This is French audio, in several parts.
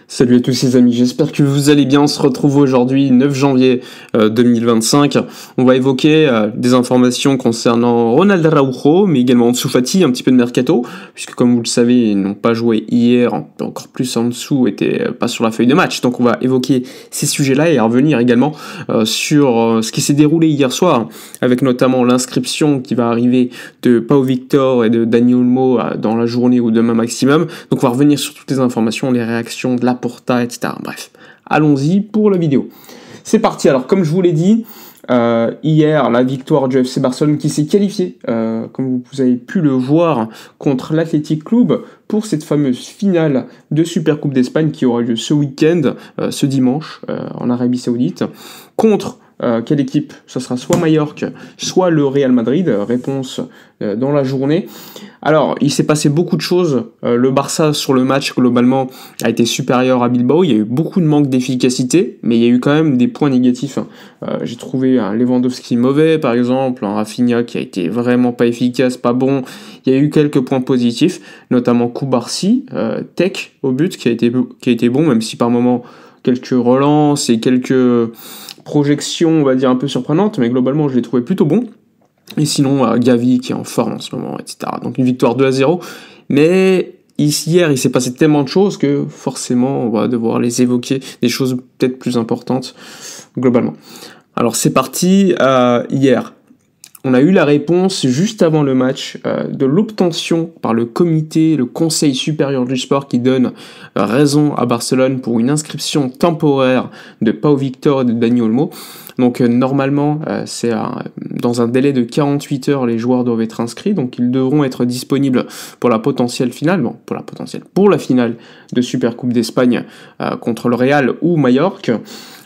Salut à tous les amis, j'espère que vous allez bien. On se retrouve aujourd'hui, 9 janvier 2025. On va évoquer des informations concernant Ronald Araujo, mais également Ansu Fati, un petit peu de mercato, puisque comme vous le savez, ils n'ont pas joué hier, encore plus Ansu était pas sur la feuille de match. Donc on va évoquer ces sujets-là et revenir également sur ce qui s'est déroulé hier soir, avec notamment l'inscription qui va arriver de Pau Victor et de Dani Olmo dans la journée ou demain maximum. Donc on va revenir sur toutes les informations, les réactions de Laporta, etc. Bref, allons-y pour la vidéo. C'est parti. Alors, comme je vous l'ai dit, hier, la victoire du FC Barcelone qui s'est qualifié, comme vous avez pu le voir, contre l'Athletic Club pour cette fameuse finale de Supercoupe d'Espagne qui aura lieu ce week-end, ce dimanche, en Arabie Saoudite, contre quelle équipe? Ce sera soit Mallorca, soit le Real Madrid. Réponse dans la journée. Alors, il s'est passé beaucoup de choses. Le Barça, sur le match, globalement, a été supérieur à Bilbao. Il y a eu beaucoup de manque d'efficacité, mais il y a eu quand même des points négatifs. J'ai trouvé un Lewandowski mauvais, par exemple, un Rafinha qui a été vraiment pas efficace, pas bon. Il y a eu quelques points positifs, notamment Koubarsi, Tech au but, qui a été bon, même si par moments, quelques relances et quelques projections, on va dire, un peu surprenantes, mais globalement, je l'ai trouvé plutôt bon. Et sinon, Gavi qui est en forme en ce moment, etc. Donc une victoire 2-0. Mais hier, il s'est passé tellement de choses que forcément, on va devoir les évoquer, des choses peut-être plus importantes, globalement. Alors c'est parti, hier. On a eu la réponse juste avant le match de l'obtention par le comité, le Conseil supérieur du sport qui donne raison à Barcelone pour une inscription temporaire de Pau Victor et de Dani Olmo. Donc normalement, c'est dans un délai de 48 heures, les joueurs doivent être inscrits, donc ils devront être disponibles pour la potentielle finale, pour la finale de Supercoupe d'Espagne contre le Real ou Mallorca.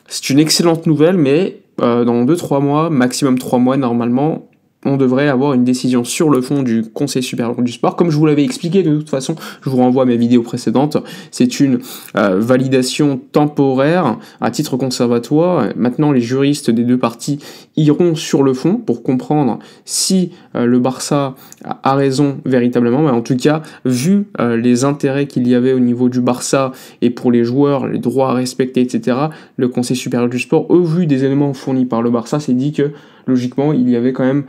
C'est une excellente nouvelle, mais dans 2-3 mois, maximum 3 mois normalement, on devrait avoir une décision sur le fond du Conseil supérieur du sport. Comme je vous l'avais expliqué, de toute façon, je vous renvoie à mes vidéos précédentes, c'est une validation temporaire à titre conservatoire. Maintenant, les juristes des deux parties iront sur le fond pour comprendre si le Barça a raison véritablement. Mais en tout cas, vu les intérêts qu'il y avait au niveau du Barça et pour les joueurs, les droits à respecter, etc., le Conseil supérieur du sport, au vu des éléments fournis par le Barça, s'est dit que logiquement, il y avait quand même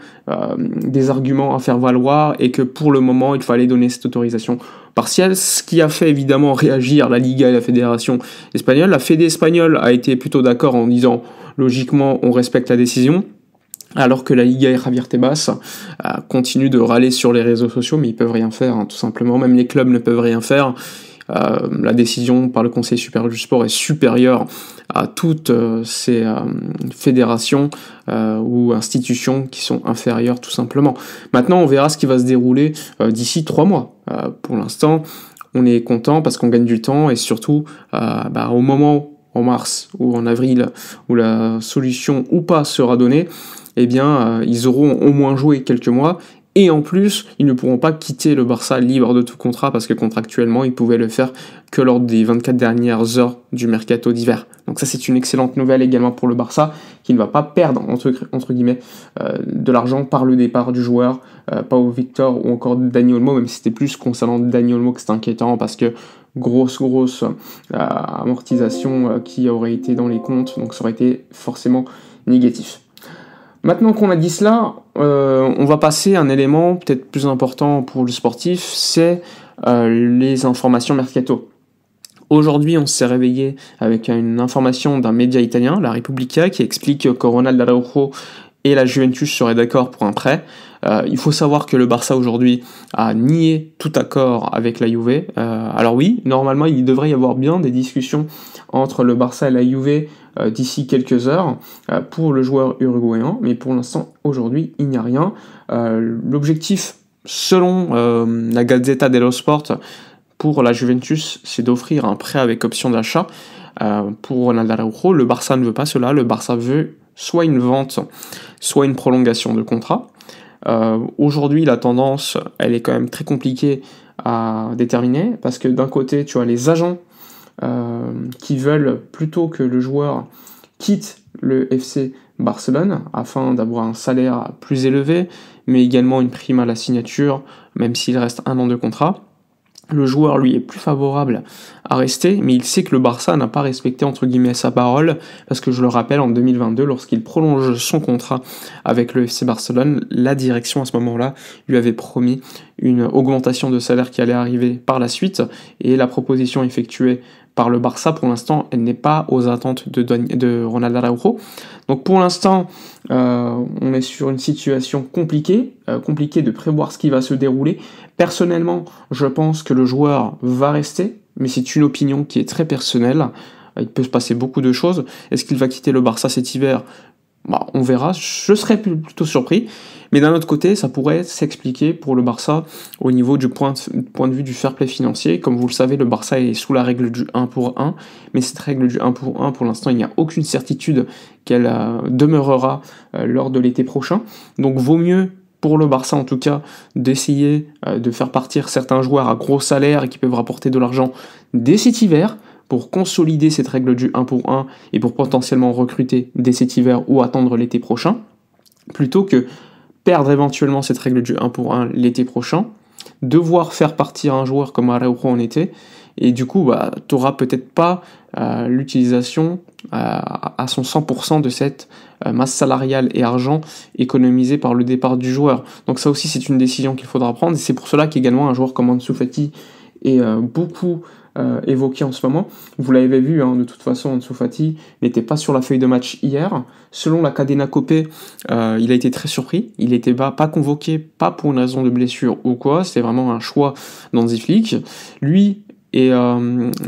des arguments à faire valoir et que pour le moment, il fallait donner cette autorisation partielle, ce qui a fait évidemment réagir la Liga et la Fédération espagnole. La Fédé espagnole a été plutôt d'accord en disant, logiquement, on respecte la décision, alors que la Liga et Javier Tebas continuent de râler sur les réseaux sociaux, mais ils peuvent rien faire, tout simplement. Même les clubs ne peuvent rien faire. La décision par le Conseil supérieur du sport est supérieure à toutes ces fédérations ou institutions qui sont inférieures tout simplement. Maintenant, on verra ce qui va se dérouler d'ici 3 mois. Pour l'instant, on est content parce qu'on gagne du temps et surtout au moment en mars ou en avril où la solution ou pas sera donnée, eh bien, ils auront au moins joué quelques mois. Et en plus, ils ne pourront pas quitter le Barça libre de tout contrat parce que contractuellement, ils pouvaient le faire que lors des 24 dernières heures du mercato d'hiver. Donc ça, c'est une excellente nouvelle également pour le Barça qui ne va pas perdre, entre guillemets, de l'argent par le départ du joueur, Pau Victor ou encore Dani Olmo, même si c'était plus concernant Dani Olmo que c'est inquiétant parce que grosse amortisation qui aurait été dans les comptes, donc ça aurait été forcément négatif. Maintenant qu'on a dit cela, on va passer à un élément peut-être plus important pour le sportif, c'est les informations mercato. Aujourd'hui, on s'est réveillé avec une information d'un média italien, La Repubblica, qui explique que Ronald Araujo et la Juventus seraient d'accord pour un prêt. Il faut savoir que le Barça aujourd'hui a nié tout accord avec la Juve. Alors oui, normalement, il devrait y avoir bien des discussions entre le Barça et la Juve d'ici quelques heures pour le joueur uruguayen, mais pour l'instant, aujourd'hui, il n'y a rien. L'objectif, selon la Gazzetta dello Sport, pour la Juventus, c'est d'offrir un prêt avec option d'achat pour Ronald Araujo. Le Barça ne veut pas cela, le Barça veut soit une vente, soit une prolongation de contrat. Aujourd'hui, la tendance, elle est quand même très compliquée à déterminer, parce que d'un côté, tu as les agents qui veulent plutôt que le joueur quitte le FC Barcelone afin d'avoir un salaire plus élevé, mais également une prime à la signature, même s'il reste 1 an de contrat. Le joueur, lui, est plus favorable à rester, mais il sait que le Barça n'a pas respecté, entre guillemets, sa parole, parce que je le rappelle, en 2022, lorsqu'il prolonge son contrat avec le FC Barcelone, la direction, à ce moment-là, lui avait promis une augmentation de salaire qui allait arriver par la suite, et la proposition effectuée par le Barça, pour l'instant, elle n'est pas aux attentes de Ronald Araujo. Donc pour l'instant, on est sur une situation compliquée de prévoir ce qui va se dérouler. Personnellement, je pense que le joueur va rester, mais c'est une opinion qui est très personnelle. Il peut se passer beaucoup de choses. Est-ce qu'il va quitter le Barça cet hiver ? On verra, je serais plutôt surpris. Mais d'un autre côté, ça pourrait s'expliquer pour le Barça au niveau du point de vue du fair play financier. Comme vous le savez, le Barça est sous la règle du 1 pour 1. Mais cette règle du 1 pour l'instant, il n'y a aucune certitude qu'elle demeurera lors de l'été prochain. Donc vaut mieux, pour le Barça en tout cas, d'essayer de faire partir certains joueurs à gros salaires et qui peuvent rapporter de l'argent dès cet hiver, pour consolider cette règle du 1 pour 1 et pour potentiellement recruter dès cet hiver ou attendre l'été prochain, plutôt que perdre éventuellement cette règle du 1 pour 1 l'été prochain, devoir faire partir un joueur comme Araujo en été, et du coup, tu n'auras peut-être pas l'utilisation à son 100% de cette masse salariale et argent économisé par le départ du joueur. Donc ça aussi, c'est une décision qu'il faudra prendre, et c'est pour cela qu'également un joueur comme Ansu Fati est beaucoup évoqué en ce moment. Vous l'avez vu, de toute façon, Ansu Fati n'était pas sur la feuille de match hier. Selon la Cadena Cope, il a été très surpris. Il n'était pas convoqué, pas pour une raison de blessure ou quoi, c'est vraiment un choix d'Hansi Flick. Lui et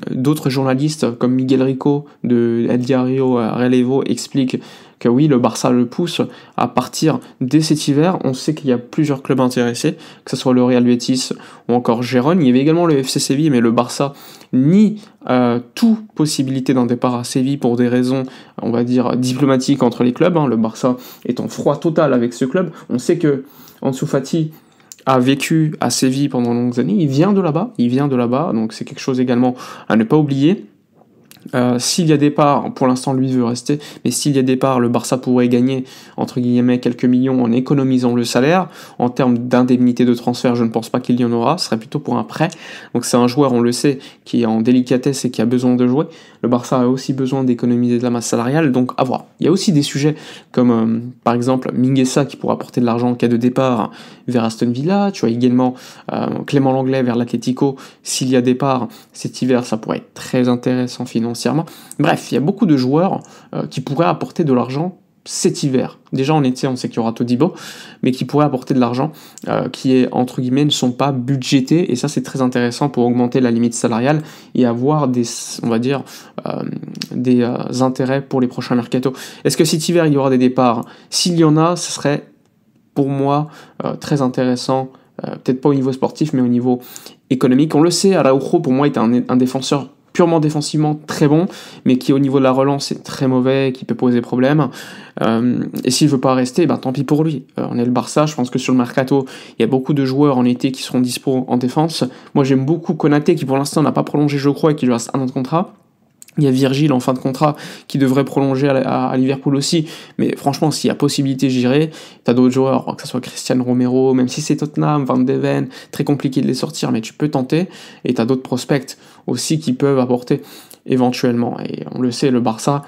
d'autres journalistes comme Miguel Rico de El Diario Relevo expliquent que oui, le Barça le pousse à partir dès cet hiver. On sait qu'il y a plusieurs clubs intéressés, que ce soit le Real Betis ou encore Gérone. Il y avait également le FC Séville, mais le Barça nie toute possibilité d'un départ à Séville pour des raisons, on va dire, diplomatiques entre les clubs. Le Barça est en froid total avec ce club. On sait que Ansu Fati a vécu à Séville pendant de longues années, il vient de là-bas, donc c'est quelque chose également à ne pas oublier. S'il y a départ, pour l'instant lui veut rester, mais s'il y a départ, le Barça pourrait gagner entre guillemets quelques millions en économisant le salaire. En termes d'indemnité de transfert, je ne pense pas qu'il y en aura, ce serait plutôt pour un prêt. Donc c'est un joueur, on le sait, qui est en délicatesse et qui a besoin de jouer. Le Barça a aussi besoin d'économiser de la masse salariale, donc à voir. Il y a aussi des sujets comme par exemple Mingueza qui pourra apporter de l'argent en cas de départ vers Aston Villa. Tu as également Clément Lenglet vers l'Atlético. S'il y a départ cet hiver, ça pourrait être très intéressant financièrement. Bref, il y a beaucoup de joueurs qui pourraient apporter de l'argent cet hiver. Déjà en été, on sait qu'il y aura Todibo, mais qui pourraient apporter de l'argent qui est, entre guillemets, ne sont pas budgétés, et ça c'est très intéressant pour augmenter la limite salariale et avoir des, on va dire, des intérêts pour les prochains mercato. Est-ce que cet hiver il y aura des départs ? S'il y en a, ce serait pour moi très intéressant, peut-être pas au niveau sportif, mais au niveau économique. On le sait, Araujo pour moi est un défenseur purement défensivement très bon, mais qui au niveau de la relance est très mauvais, qui peut poser problème. Et s'il veut pas rester, tant pis pour lui. On est le Barça, je pense que sur le mercato, il y a beaucoup de joueurs en été qui seront dispo en défense. Moi j'aime beaucoup Konaté, qui pour l'instant n'a pas prolongé, je crois, et qui lui reste un an de contrat. Il y a Virgil en fin de contrat qui devrait prolonger à Liverpool aussi, mais franchement s'il y a possibilité j'irai. T'as d'autres joueurs, que ce soit Cristiano Romero, même si c'est Tottenham, Van de Ven, très compliqué de les sortir, mais tu peux tenter, et t'as d'autres prospects aussi qui peuvent apporter éventuellement, et on le sait, le Barça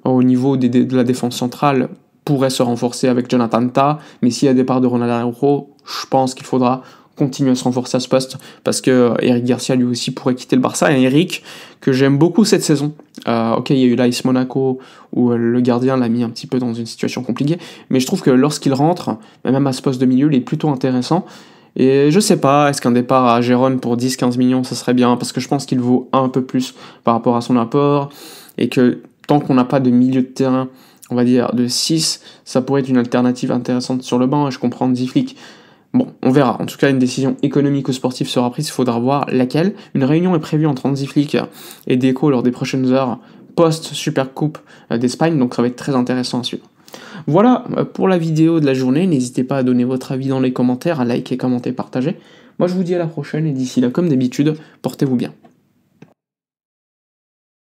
au niveau de la défense centrale pourrait se renforcer avec Jonathan Tah, mais s'il y a départ de Ronald Araujo, je pense qu'il faudra continuer à se renforcer à ce poste, parce que Eric Garcia lui aussi pourrait quitter le Barça, et Eric, que j'aime beaucoup cette saison, ok, il y a eu l'AS Monaco, où le gardien l'a mis un petit peu dans une situation compliquée, mais je trouve que lorsqu'il rentre, même à ce poste de milieu, il est plutôt intéressant, et je sais pas, est-ce qu'un départ à Gérone pour 10-15 millions, ça serait bien, parce que je pense qu'il vaut un peu plus par rapport à son apport, et que tant qu'on n'a pas de milieu de terrain, on va dire de 6, ça pourrait être une alternative intéressante sur le banc, et je comprends Hansi Flick. Bon, on verra. En tout cas, une décision économique ou sportive sera prise, il faudra voir laquelle. Une réunion est prévue entre Hansi Flick et Deco lors des prochaines heures post-Supercoupe d'Espagne, donc ça va être très intéressant à suivre. Voilà pour la vidéo de la journée, n'hésitez pas à donner votre avis dans les commentaires, à liker, commenter, partager. Moi je vous dis à la prochaine, et d'ici là, comme d'habitude, portez-vous bien.